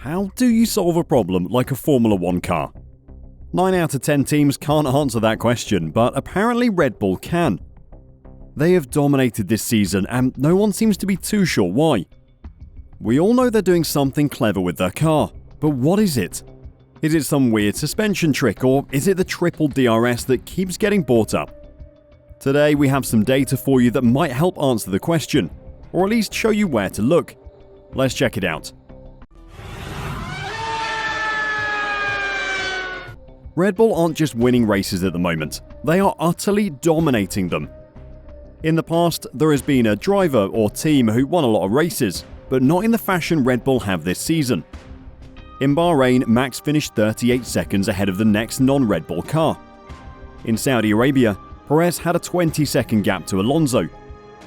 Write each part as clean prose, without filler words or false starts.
How do you solve a problem like a Formula 1 car? 9 out of 10 teams can't answer that question, but apparently Red Bull can. They have dominated this season and no one seems to be too sure why. We all know they're doing something clever with their car, but what is it? Is it some weird suspension trick, or is it the triple DRS that keeps getting brought up? Today we have some data for you that might help answer the question, or at least show you where to look. Let's check it out. Red Bull aren't just winning races at the moment, they are utterly dominating them. In the past, there has been a driver or team who won a lot of races, but not in the fashion Red Bull have this season. In Bahrain, Max finished 38 seconds ahead of the next non-Red Bull car. In Saudi Arabia, Perez had a 20-second gap to Alonso.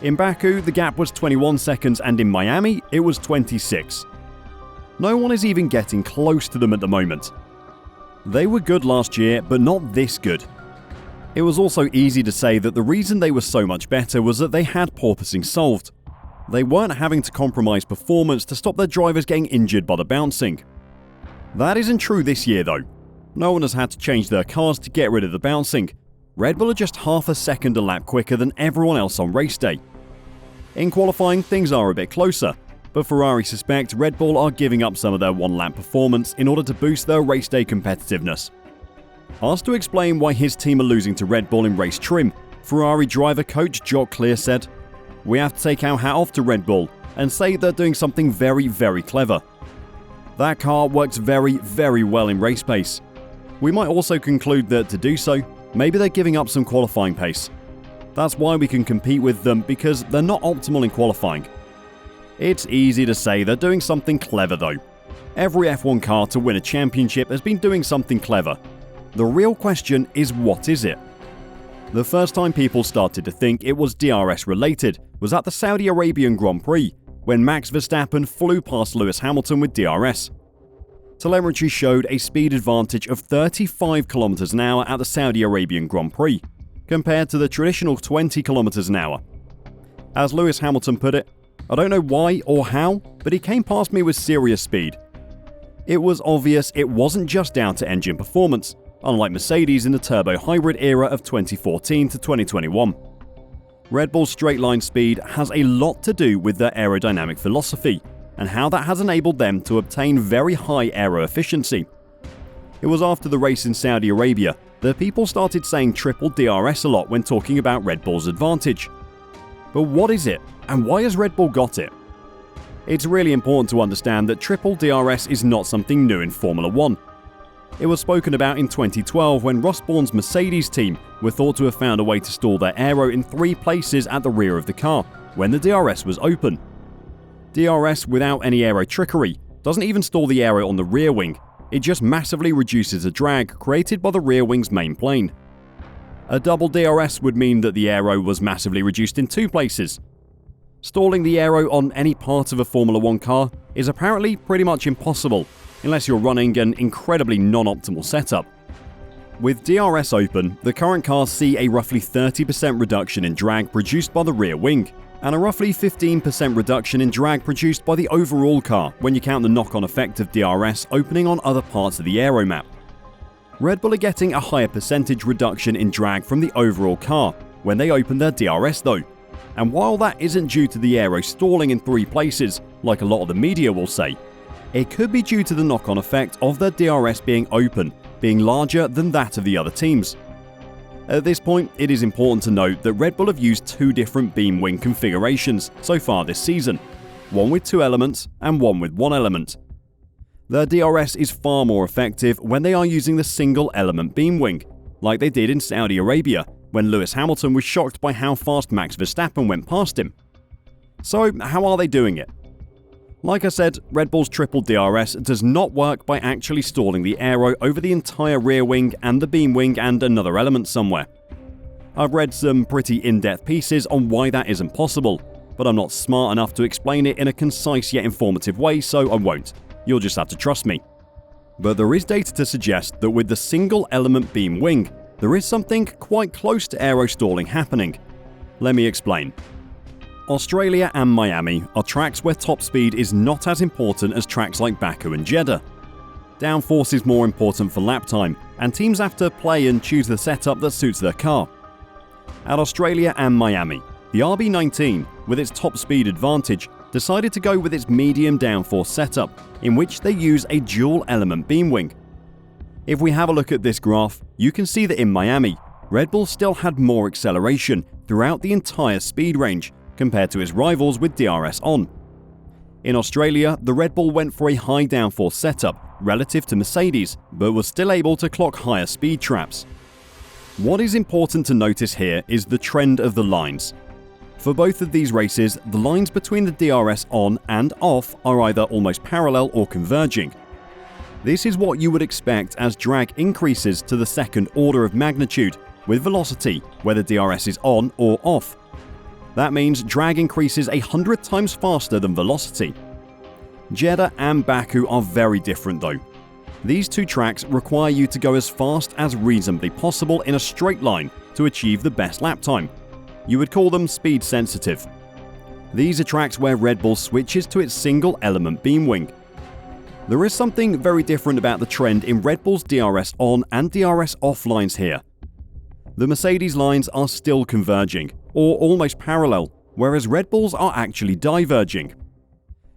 In Baku, the gap was 21 seconds, and in Miami, it was 26. No one is even getting close to them at the moment. They were good last year, but not this good. It was also easy to say that the reason they were so much better was that they had porpoising solved. They weren't having to compromise performance to stop their drivers getting injured by the bouncing. That isn't true this year though. No one has had to change their cars to get rid of the bouncing. Red Bull are just half a second a lap quicker than everyone else on race day. In qualifying, things are a bit closer, but Ferrari suspect Red Bull are giving up some of their one-lap performance in order to boost their race day competitiveness. Asked to explain why his team are losing to Red Bull in race trim, Ferrari driver coach Jock Clear said, "We have to take our hat off to Red Bull and say they're doing something very, very clever. That car works very, very well in race pace. We might also conclude that to do so, maybe they're giving up some qualifying pace. That's why we can compete with them, because they're not optimal in qualifying." It's easy to say they're doing something clever though. Every F1 car to win a championship has been doing something clever. The real question is, what is it? The first time people started to think it was DRS related was at the Saudi Arabian Grand Prix, when Max Verstappen flew past Lewis Hamilton with DRS. Telemetry showed a speed advantage of 35 km an hour at the Saudi Arabian Grand Prix, compared to the traditional 20 km an hour. As Lewis Hamilton put it, "I don't know why or how, but he came past me with serious speed." It was obvious it wasn't just down to engine performance, unlike Mercedes in the turbo hybrid era of 2014 to 2021. Red Bull's straight-line speed has a lot to do with their aerodynamic philosophy, and how that has enabled them to obtain very high aero efficiency. It was after the race in Saudi Arabia that people started saying triple DRS a lot when talking about Red Bull's advantage. But what is it, and why has Red Bull got it? It's really important to understand that triple DRS is not something new in Formula 1. It was spoken about in 2012 when Ross Bourne's Mercedes team were thought to have found a way to stall their aero in 3 places at the rear of the car, when the DRS was open. DRS without any aero trickery doesn't even stall the aero on the rear wing, it just massively reduces the drag created by the rear wing's main plane. A double DRS would mean that the aero was massively reduced in 2 places. Stalling the aero on any part of a Formula 1 car is apparently pretty much impossible, unless you're running an incredibly non-optimal setup. With DRS open, the current cars see a roughly 30% reduction in drag produced by the rear wing, and a roughly 15% reduction in drag produced by the overall car when you count the knock-on effect of DRS opening on other parts of the aero map. Red Bull are getting a higher percentage reduction in drag from the overall car when they open their DRS though, and while that isn't due to the aero stalling in 3 places, like a lot of the media will say, it could be due to the knock-on effect of their DRS being open, being larger than that of the other teams. At this point, it is important to note that Red Bull have used 2 different beam wing configurations so far this season, one with 2 elements and one with 1 element. Their DRS is far more effective when they are using the single element beam wing, like they did in Saudi Arabia, when Lewis Hamilton was shocked by how fast Max Verstappen went past him. So, how are they doing it? Like I said, Red Bull's triple DRS does not work by actually stalling the aero over the entire rear wing and the beam wing and another element somewhere. I've read some pretty in-depth pieces on why that isn't possible, but I'm not smart enough to explain it in a concise yet informative way, so I won't. You'll just have to trust me. But there is data to suggest that with the single element beam wing, there is something quite close to aero stalling happening. Let me explain. Australia and Miami are tracks where top speed is not as important as tracks like Baku and Jeddah. Downforce is more important for lap time, and teams have to play and choose the setup that suits their car. At Australia and Miami, the RB19, with its top speed advantage, decided to go with its medium downforce setup, in which they use a dual element beam wing. If we have a look at this graph, you can see that in Miami, Red Bull still had more acceleration throughout the entire speed range compared to its rivals with DRS on. In Australia, the Red Bull went for a high downforce setup relative to Mercedes, but was still able to clock higher speed traps. What is important to notice here is the trend of the lines. For both of these races, the lines between the DRS on and off are either almost parallel or converging. This is what you would expect as drag increases to the second order of magnitude with velocity, whether DRS is on or off. That means drag increases 100 times faster than velocity. Jeddah and Baku are very different though. These two tracks require you to go as fast as reasonably possible in a straight line to achieve the best lap time. You would call them speed sensitive. These are tracks where Red Bull switches to its single element beam wing. There is something very different about the trend in Red Bull's DRS on and DRS off lines here. The Mercedes lines are still converging, or almost parallel, whereas Red Bulls are actually diverging.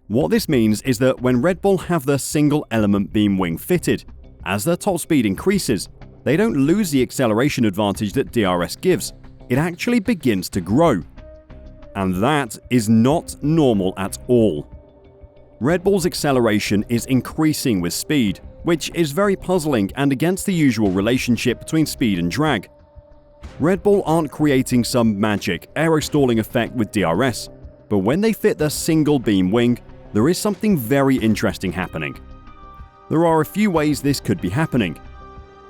What this means is that when Red Bull have their single element beam wing fitted, as their top speed increases, they don't lose the acceleration advantage that DRS gives. It actually begins to grow. And that is not normal at all. Red Bull's acceleration is increasing with speed, which is very puzzling and against the usual relationship between speed and drag. Red Bull aren't creating some magic aero-stalling effect with DRS, but when they fit their single beam wing, there is something very interesting happening. There are a few ways this could be happening.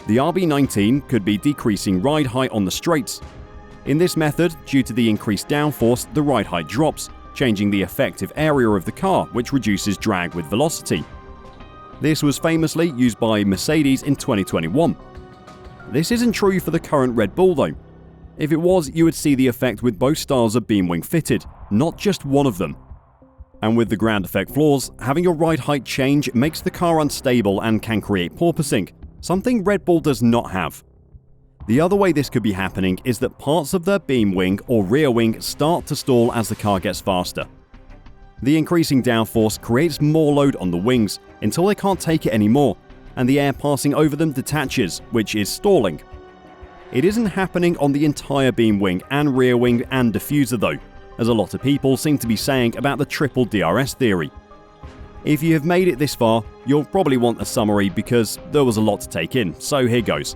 The RB19 could be decreasing ride height on the straights. In this method, due to the increased downforce, the ride height drops, changing the effective area of the car, which reduces drag with velocity. This was famously used by Mercedes in 2021. This isn't true for the current Red Bull though. If it was, you would see the effect with both styles of beam wing fitted, not just one of them. And with the ground effect flaws, having your ride height change makes the car unstable and can create porpoising, something Red Bull does not have. The other way this could be happening is that parts of their beam wing or rear wing start to stall as the car gets faster. The increasing downforce creates more load on the wings until they can't take it anymore, and the air passing over them detaches, which is stalling. It isn't happening on the entire beam wing and rear wing and diffuser though, as a lot of people seem to be saying about the triple DRS theory. If you have made it this far, you'll probably want a summary because there was a lot to take in, so here goes.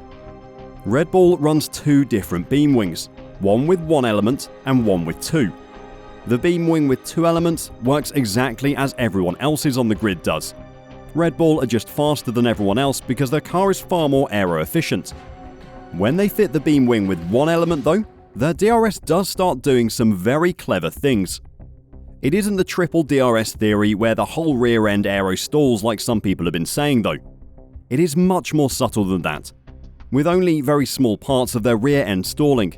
Red Bull runs two different beam wings, one with one element and one with two. The beam wing with two elements works exactly as everyone else's on the grid does. Red Bull are just faster than everyone else because their car is far more aero efficient. When they fit the beam wing with one element though, their DRS does start doing some very clever things. It isn't the triple DRS theory where the whole rear end aero stalls like some people have been saying though. It is much more subtle than that, with only very small parts of their rear end stalling.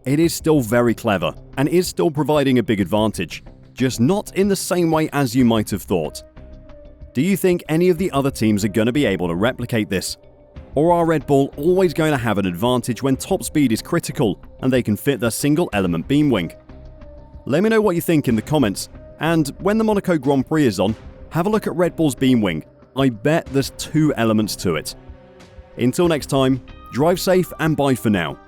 It is still very clever and is still providing a big advantage, just not in the same way as you might have thought. Do you think any of the other teams are going to be able to replicate this? Or are Red Bull always going to have an advantage when top speed is critical and they can fit their single element beam wing? Let me know what you think in the comments, and when the Monaco Grand Prix is on, have a look at Red Bull's beam wing. I bet there's two elements to it. Until next time, drive safe and bye for now.